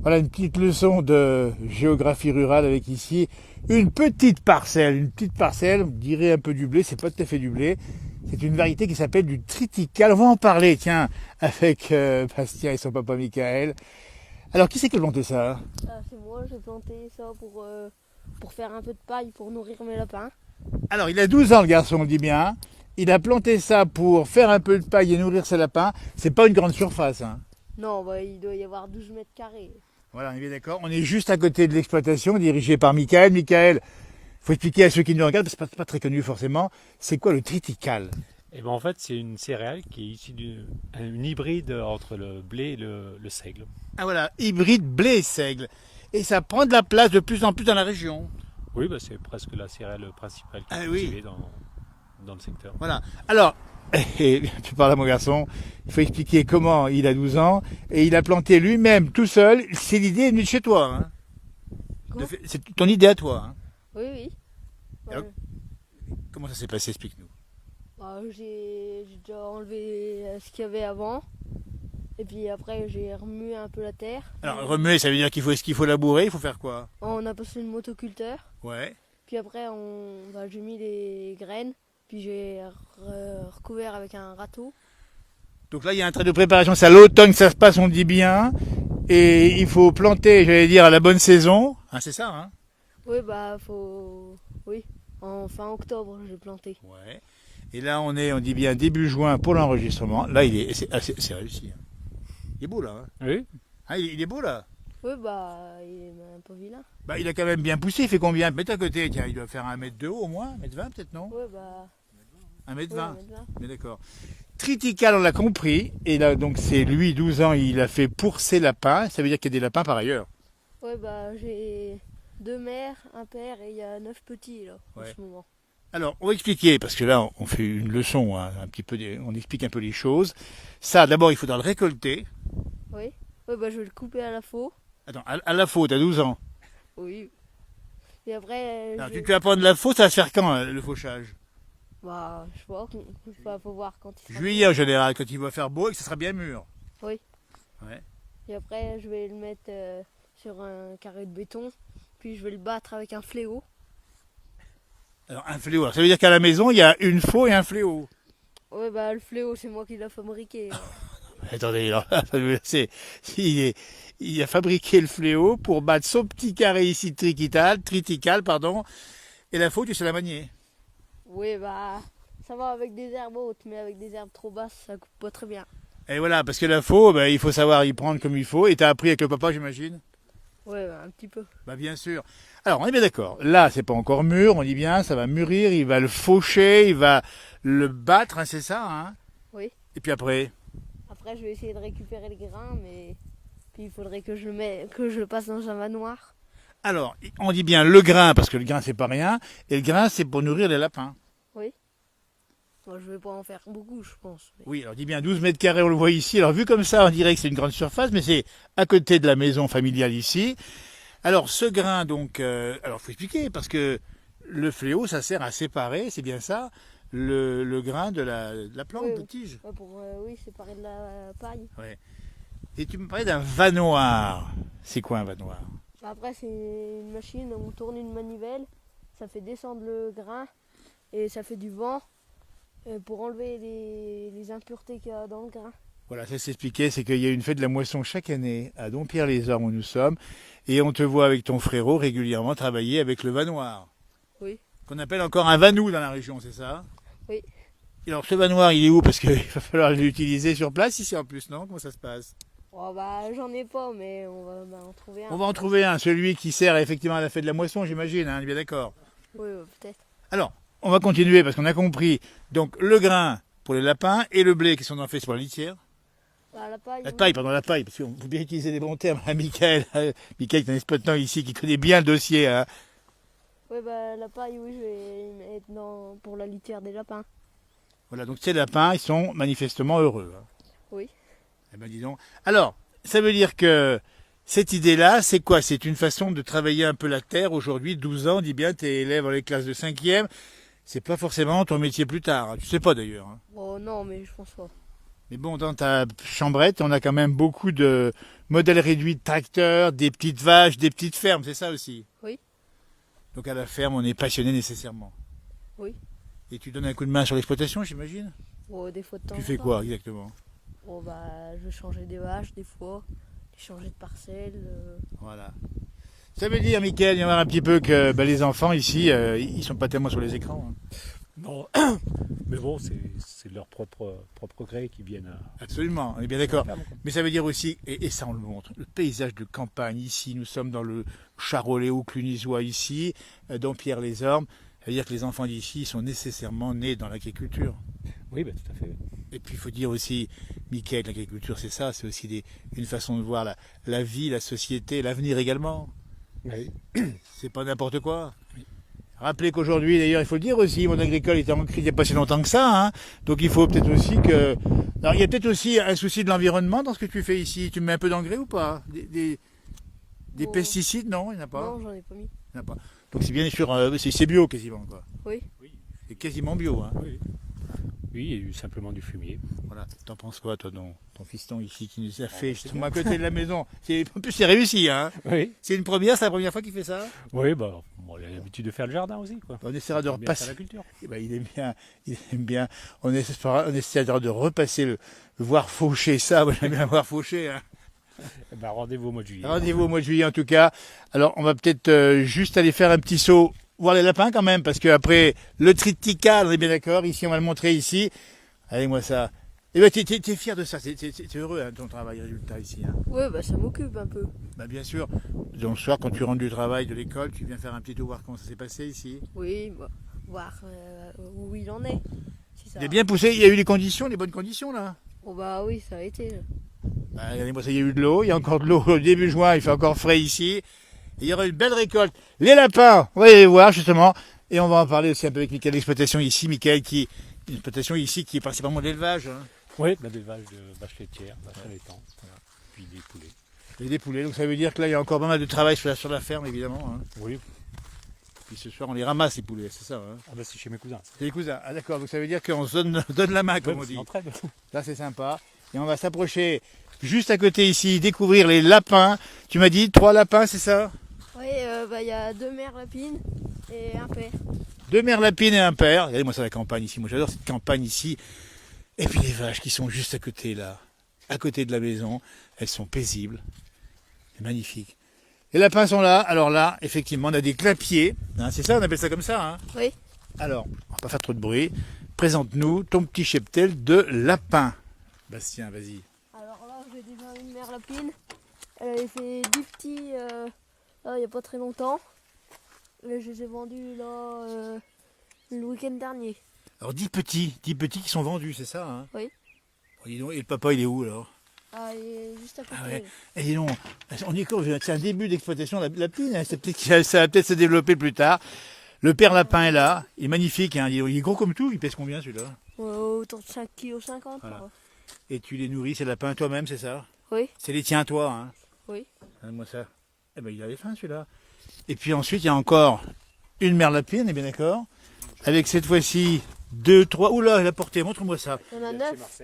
Voilà une petite leçon de géographie rurale avec ici une petite parcelle, on dirait un peu du blé, c'est pas tout à fait du blé. C'est une variété qui s'appelle du triticale. On va en parler, tiens, avec Bastien et son papa Michael. Alors, qui c'est qui a planté ça? Ah, c'est moi, j'ai planté ça pour faire un peu de paille pour nourrir mes lapins. Alors, il a 12 ans, le garçon, on le dit bien. Il a planté ça pour faire un peu de paille et nourrir ses lapins. C'est pas une grande surface, hein. Non, bah, il doit y avoir 12 mètres carrés. Voilà, on est bien d'accord. On est juste à côté de l'exploitation dirigée par Michael. Michael, faut expliquer à ceux qui nous regardent, parce que c'est pas très connu forcément, c'est quoi le triticale? Et ben en fait, c'est une céréale qui est issue d'une hybride entre le blé et le seigle. Ah voilà, hybride blé et seigle. Et ça prend de la place de plus en plus dans la région. Oui, bah, c'est presque la céréale principale qui Ah est oui. cultivée dans le secteur. Voilà. Alors, et tu parles à mon garçon, il faut expliquer comment il a 12 ans et il a planté lui-même tout seul. C'est l'idée est venue de chez toi. Hein. Comment? C'est ton idée à toi. Hein. Oui, oui. Alors, comment ça s'est passé? Explique-nous. Bah, j'ai déjà enlevé ce qu'il y avait avant. Et puis après, j'ai remué un peu la terre. Alors, remuer, ça veut dire est-ce qu'il faut labourer? Il faut faire quoi? On a passé une motoculteur. Ouais. Puis après, j'ai mis les graines. Puis j'ai recouvert avec un râteau. Donc là, il y a un trait de préparation. C'est à l'automne que ça se passe, on dit bien. Et il faut planter, j'allais dire, à la bonne saison. Hein, c'est ça, hein? Oui, bah, faut. Oui, en fin octobre, j'ai planté. Ouais. Et là, on dit bien début juin pour l'enregistrement. Là, c'est réussi. Hein. Il est beau, là. Hein. Oui, Hein, il est beau, là. Oui, bah, il est un peu vilain. Bah, il a quand même bien poussé. Il fait combien? Mets à côté. Tiens, il doit faire 1 mètre de haut au moins. 1 mètre 20 peut-être, non? Oui, bah. 1 mètre Oui, 20 maintenant. Mais d'accord. Triticale, on l'a compris. Et là, donc, c'est lui, 12 ans, il a fait pour ses lapins. Ça veut dire qu'il y a des lapins par ailleurs. Oui, bah, j'ai 2 mères, un père et il y a 9 petits, là, en Ouais. ce moment. Alors, on va expliquer, parce que là, on fait une leçon, hein, un petit peu, on explique un peu les choses. Ça, d'abord, il faudra le récolter. Oui. Oui, bah, je vais le couper à la faux. Attends, à la faute, à 12 ans. Oui. Et après, Alors, tu vas prendre la faute, ça va se faire quand, le fauchage? bah, je vois, faut voir quand il sera Juillet, en général, quand il va faire beau et que ça sera bien mûr. Oui. Ouais. Et après, je vais le mettre sur un carré de béton. Puis je vais le battre avec un fléau. Alors, un fléau. Alors, ça veut dire qu'à la maison, il y a une faux et un fléau. Oui, bah, le fléau, c'est moi qui l'ai fabriqué. Attendez, alors, il, il a fabriqué le fléau pour battre son petit carré ici triticale, pardon, et la faute, tu sais la manier. Oui, bah, ça va avec des herbes hautes, mais avec des herbes trop basses, ça coupe pas très bien. Et voilà, parce que la faux, ben, il faut savoir y prendre comme il faut. Et t'as appris avec le papa, j'imagine? Ouais, bah, un petit peu. Bah bien sûr. Alors, on est bien d'accord. Là, c'est pas encore mûr, on dit bien, ça va mûrir, il va le faucher, il va le battre, hein, c'est ça, hein? Oui. Et puis après, Après, je vais essayer de récupérer le grain, mais puis il faudrait que je le passe dans un manoir. alors, on dit bien le grain, parce que le grain, c'est pas rien, et le grain, c'est pour nourrir les lapins. Oui. Moi, je vais pas en faire beaucoup, je pense. Mais... Oui, alors on dit bien 12 mètres carrés, on le voit ici. Alors, vu comme ça, on dirait que c'est une grande surface, mais c'est à côté de la maison familiale ici. Alors, ce grain, donc, alors, faut expliquer, parce que le fléau, ça sert à séparer, c'est bien ça, le grain de la plante, Oui, de tige. ouais, pour oui, séparer de la paille. Ouais. Et tu me parlais d'un vanoir. C'est quoi un vanoir? Après, c'est une machine, on tourne une manivelle, ça fait descendre le grain et ça fait du vent pour enlever les impuretés qu'il y a dans le grain. Voilà, ça s'expliquait, c'est qu'il y a une fête de la moisson chaque année à Dompierre-les-Ormes où nous sommes, et on te voit avec ton frérot régulièrement travailler avec le vanoir. Oui. Qu'on appelle encore un vanou dans la région, c'est ça? Oui. Et alors ce vanoir, il est où? Parce qu'il va falloir l'utiliser sur place ici en plus, non? Comment ça se passe? Oh, bah, j'en ai pas, mais on va en trouver un. On va en trouver un, celui qui sert effectivement à la fête de la moisson, j'imagine, hein, on est bien d'accord. Oui, peut-être. Alors, on va continuer parce qu'on a compris. Donc le grain pour les lapins et le blé qui sont en fait pour la litière. Bah, la paille. La Oui. paille, pardon, la paille, parce qu'on faut bien utiliser les bons termes. Hein, Michael, Michael est un exploitant ici qui connaît bien le dossier. Hein. Oui, bah, la paille, oui, je vais y mettre pour la litière des lapins. Voilà, donc ces lapins, ils sont manifestement heureux. Hein. Oui. Eh ben dis donc. Alors, ça veut dire que cette idée-là, c'est quoi? C'est une façon de travailler un peu la terre aujourd'hui, 12 ans, dis bien, t'es élève dans les classes de 5e. C'est pas forcément ton métier plus tard. Hein. Tu sais pas d'ailleurs. Hein. Oh non, mais je pense pas. Mais bon, dans ta chambrette, on a quand même beaucoup de modèle réduit de tracteur, des petites vaches, des petites fermes, c'est ça aussi? Oui. Donc à la ferme, on est passionné nécessairement. Oui. Et tu donnes un coup de main sur l'exploitation, j'imagine? Bon, des fois de temps Tu en fais temps. quoi exactement? Bon, bah, je vais changer des vaches des fois, changer de parcelle. Voilà. Ça veut dire, Mickaël, il y en a un petit peu que les enfants ici, ils sont pas tellement sur les écrans. Hein. Non, mais bon, c'est leur propre gré qui viennent à Absolument, on est bien d'accord. la ferme, quoi. Mais ça veut dire aussi, et ça on le montre, le paysage de campagne ici, nous sommes dans le Charolais ou Clunisois ici, dans Pierre-les-Ormes, ça veut dire que les enfants d'ici sont nécessairement nés dans l'agriculture. Oui, bah, tout à fait. Et puis il faut dire aussi, Mickaël, l'agriculture c'est ça, c'est aussi une façon de voir la vie, la société, l'avenir également. Oui. C'est pas n'importe quoi. Oui. Rappelez qu'aujourd'hui, d'ailleurs, il faut le dire aussi, mon agricole était en crise il n'y a pas si longtemps que ça. Hein. Donc il faut peut-être aussi que... Alors il y a peut-être aussi un souci de l'environnement dans ce que tu fais ici. Tu mets un peu d'engrais ou pas? Des Bon. pesticides? Non, il n'y en a pas. Non, j'en ai pas mis. Il y en a pas. Donc c'est bien sûr, c'est bio quasiment. Quoi. Oui. C'est quasiment bio. Hein. Oui. Oui, il y a eu simplement du fumier. Voilà. T'en penses quoi, toi, ton fiston ici qui nous a fait c'est justement à côté de la maison? En plus, c'est réussi. Hein. Oui. C'est une première, c'est la première fois qu'il fait ça? Oui, bah, bon, il a l'habitude de faire le jardin aussi, quoi. On essaiera de Il aime bien repasser. faire la culture. Eh ben, il aime bien. On essaiera de repasser le voir faucher ça. Moi, j'aime bien voir faucher. Hein. Eh ben, rendez-vous au mois de juillet. Rendez-vous au mois de juillet en tout cas. Alors, on va peut-être juste aller faire un petit saut, voir les lapins quand même, parce qu'après le triticale, on est bien d'accord. Ici, on va le montrer ici. Allez, moi ça. Eh ben, t'es fier de ça. T'es heureux hein, de ton travail, résultat ici. Hein. Ouais, bah, ça m'occupe un peu. Bah, bien sûr. Donc, ce soir, quand tu rentres du travail, de l'école, tu viens faire un petit tour voir comment ça s'est passé ici. Oui, bah, voir où il en est. Si ça... Il est bien poussé. Il y a eu les conditions, les bonnes conditions là. Bon, bah oui, ça a été. Là. Bah, regardez-moi ça, il y a eu de l'eau, il y a encore de l'eau au début juin, il fait encore frais ici. Et il y aura une belle récolte. Les lapins, on va aller les voir justement. Et on va en parler aussi un peu avec Mickaël d'exploitation ici. Mickaël qui une exploitation ici qui est principalement de l'élevage. Hein. Oui, de l'élevage de vaches laitières, vaches allaitants, voilà. Puis des poulets. Et des poulets, donc ça veut dire que là il y a encore pas mal de travail sur la ferme évidemment. Hein. Oui, Puis ce soir on les ramasse les poulets, c'est ça. Hein. ah bah, c'est chez mes cousins. C'est les cousins. Ah d'accord, donc ça veut dire qu'on se donne la main comme on Ouais, c'est dit. l'entraide. Là c'est sympa. Et on va s'approcher juste à côté ici, découvrir les lapins. Tu m'as dit 3 lapins, c'est ça? Oui, bah, il y a 2 mères lapines et un père. 2 mères lapines et un père. Regardez-moi ça la campagne ici. Moi j'adore cette campagne ici. Et puis les vaches qui sont juste à côté là, à côté de la maison. Elles sont paisibles. C'est magnifique. Les lapins sont là. Alors là, effectivement, on a des clapiers. Hein, c'est ça, on appelle ça comme ça. Hein. Oui. Alors, on va pas faire trop de bruit. Présente-nous ton petit cheptel de lapin. Bastien, vas-y. Alors là, j'ai déjà une mère lapine. Elle avait fait 10 petits là, il n'y a pas très longtemps. Et je les ai vendus là le week-end dernier. Alors 10 petits qui sont vendus, c'est ça hein? Oui. Bon, dis donc, et le papa, il est où alors? Ah, il est juste à côté. Ah ouais. Et dis donc, on y court, c'est un début d'exploitation de la lapine, hein. Ça va peut-être se développer plus tard. Le père lapin est là, il est magnifique, hein. Il est gros comme tout, il pèse combien celui-là? Autour de 5,50 kg. Voilà. Et tu les nourris, ces lapins toi-même, c'est ça? Oui. C'est les tiens toi, hein? Oui. Donne-moi ça. Eh ben il avait faim celui-là. Et puis ensuite, il y a encore une mère lapine, on est bien d'accord? Avec cette fois-ci 2, 3. Oula, elle a porté, montre-moi ça. Il y en a 9.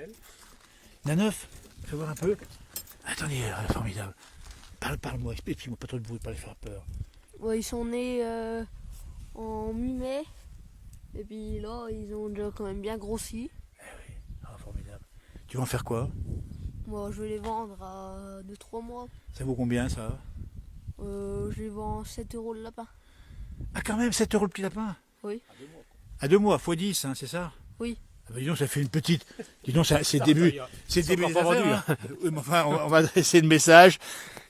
Il y en a 9. Fais voir un peu. Attendez, formidable. Parle-moi, explique-moi pas trop de bruit, pas les faire peur. Ouais, ils sont nés en mi-mai. Et puis là, ils ont déjà quand même bien grossi. Ah, formidable. Tu vas en faire quoi? Moi, je vais les vendre à 2-3 mois. Ça vaut combien ça? Je les vends 7 € le lapin. Ah, quand même, 7 € le petit lapin? Oui. À 2 mois, x 10, hein, c'est ça? Oui. Ah bah dis donc, ça fait une petite. Dis donc, c'est le début. C'est le début des encore pas affaires, hein. Oui, mais enfin, on va adresser le message.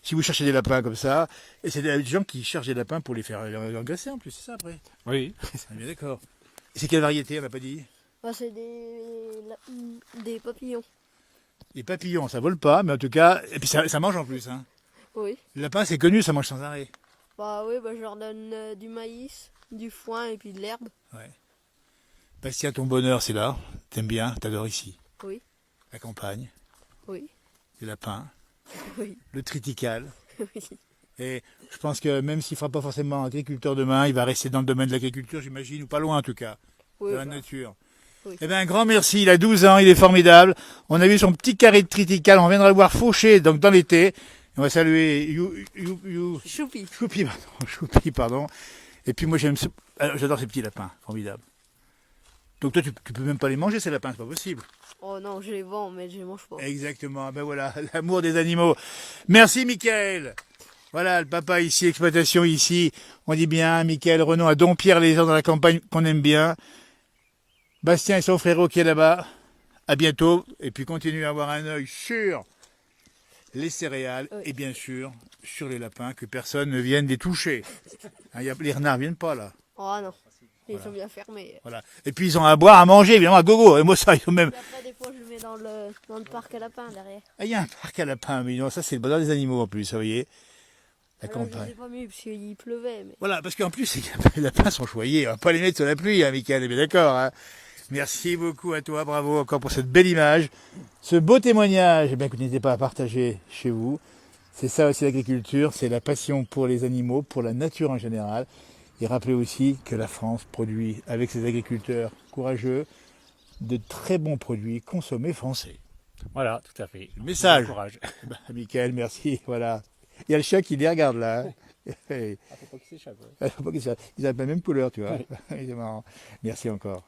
Si vous cherchez des lapins comme ça, et c'est des gens qui cherchent des lapins pour les faire engraisser en plus, c'est ça après? Oui. On est bien d'accord. Et c'est quelle variété, on n'a pas dit? Bah, c'est des papillons. Les papillons, ça vole pas, mais en tout cas, et puis ça mange en plus. Hein. Oui. Le lapin, c'est connu, ça mange sans arrêt. Bah oui, bah, je leur donne du maïs, du foin et puis de l'herbe. Ouais. Bastien, ton bonheur, c'est là. T'aimes bien, t'adores ici. Oui. La campagne, Oui. les lapins, Oui. le triticale. Oui. Et je pense que même s'il ne fera pas forcément agriculteur demain, il va rester dans le domaine de l'agriculture, j'imagine, ou pas loin en tout cas, Oui, de la bah, nature. oui. Eh bien, un grand merci, il a 12 ans, il est formidable. On a vu son petit carré de triticale, on viendra le voir faucher donc dans l'été. On va saluer Choupi. Choupi, pardon. Et puis moi j'adore ces petits lapins, formidables. Donc toi tu peux même pas les manger ces lapins, c'est pas possible. Oh non, je les vends, mais je les mange pas. Exactement, ben voilà, l'amour des animaux. Merci Mickaël. Voilà, le papa ici, exploitation ici. On dit bien, Mickaël Renaud à Dompierre-les-Ans dans la campagne qu'on aime bien. Bastien et son frérot qui est là-bas. À bientôt. Et puis continuez à avoir un œil sur les céréales Oui. et bien sûr sur les lapins, que personne ne vienne les toucher. Hein, les renards ne viennent pas là. Oh non, ils sont bien fermés. Voilà. Et puis ils ont à boire, à manger, évidemment, à gogo. Et moi ça, ils ont même... Et après, des fois, je le mets dans le parc à lapins derrière. Ah, il y a un parc à lapins, mais non, ça c'est le bonheur des animaux en plus, vous voyez. La Alors, je campagne. les ai pas mis parce qu'il pleuvait. Mais... Voilà, parce qu'en plus, les lapins sont choyés. On va pas les mettre sous la pluie, hein, Mickaël, est bien d'accord. Hein. Merci beaucoup à toi, bravo encore pour cette belle image, ce beau témoignage. Eh bien, écoutez, n'hésitez pas à partager chez vous. C'est ça aussi l'agriculture, c'est la passion pour les animaux, pour la nature en général. Et rappelez aussi que la France produit, avec ses agriculteurs courageux, de très bons produits consommés français. Voilà, tout à fait. Le message. Bon courage. Mickaël, merci. Voilà. Il y a le chat qui les regarde là. Hein. Ah, faut pas qu'il s'échappe. Ouais. Ils ont la même couleur, tu vois. C'est marrant. Merci encore.